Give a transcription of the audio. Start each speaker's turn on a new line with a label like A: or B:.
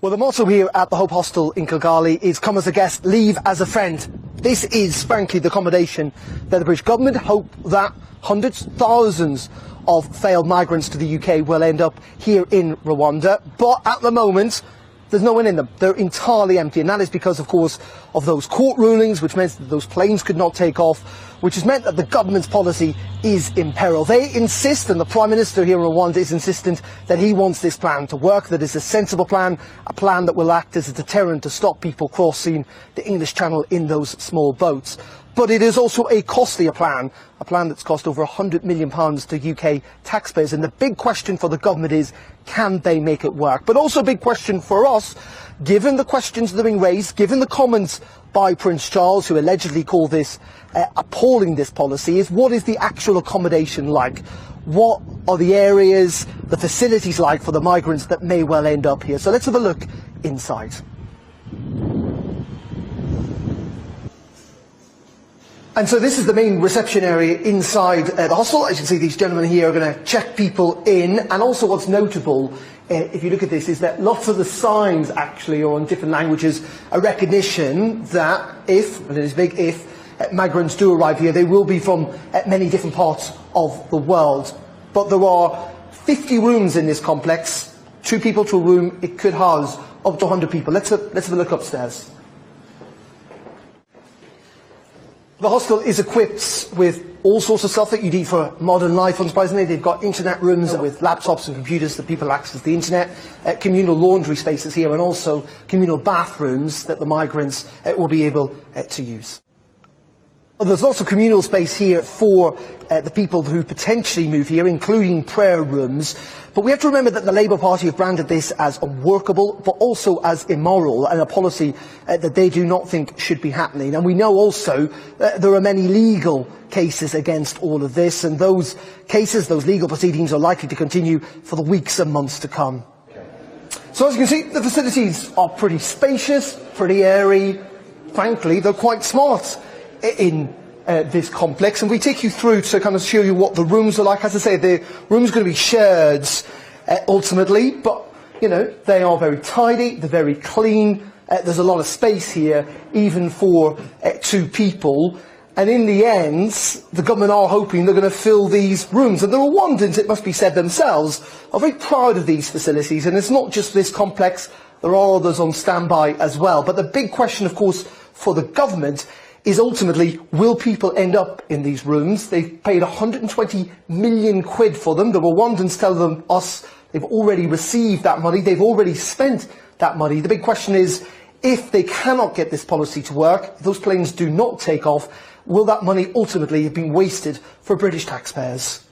A: Well, the motto here at the Hope Hostel in Kigali is come as a guest, leave as a friend. This is, frankly, the accommodation that the British government hope that hundreds, thousands of failed migrants to the UK will end up here in Rwanda. But at the moment, there's no one in them. They're entirely empty, and that is because, of course, of those court rulings, which meant that those planes could not take off, which has meant that the government's policy is in peril. They insist, and the Prime Minister here in Rwanda is insistent, that he wants this plan to work, that it's a sensible plan, a plan that will act as a deterrent to stop people crossing the English Channel in those small boats. But it is also a costlier plan, a plan that's cost over £100 million to UK taxpayers. And the big question for the government is, can they make it work? But also a big question for us, given the questions that are being raised, given the comments by Prince Charles, who allegedly called this appalling, this policy, is what is the actual accommodation like? What are the areas, the facilities like for the migrants that may well end up here? So let's have a look inside. And so this is the main reception area inside the hostel. As you can see, these gentlemen here are going to check people in. And also what's notable, if you look at this, is that lots of the signs actually are on different languages, a recognition that if, and it is big if, migrants do arrive here, they will be from many different parts of the world. But there are 50 rooms in this complex, 2 people to a room. It could house up to 100 people. Let's have a look upstairs. The hostel is equipped with all sorts of stuff that you need for modern life. Unsurprisingly, they've got internet rooms with laptops and computers that people access the internet, communal laundry spaces here, and also communal bathrooms that the migrants will be able to use. There's lots of communal space here for the people who potentially move here, including prayer rooms. But we have to remember that the Labour Party have branded this as unworkable, but also as immoral, and a policy that they do not think should be happening. And we know also there are many legal cases against all of this, and those cases, those legal proceedings, are likely to continue for the weeks and months to come. So as you can see, the facilities are pretty spacious, pretty airy. Frankly, they're quite smart in this complex, and we take you through to kind of show you what the rooms are like. As I say, the rooms are going to be shared ultimately, but you know, they are very tidy, they're very clean, there's a lot of space here even for 2 people, and in the end the government are hoping they're going to fill these rooms. And the Rwandans, it must be said themselves, are very proud of these facilities, and it's not just this complex, there are others on standby as well. But the big question, of course, for the government is ultimately, will people end up in these rooms? They've paid 120 million quid for them. The Rwandans tell us they've already received that money, they've already spent that money. The big question is, if they cannot get this policy to work, if those planes do not take off, will that money ultimately have been wasted for British taxpayers?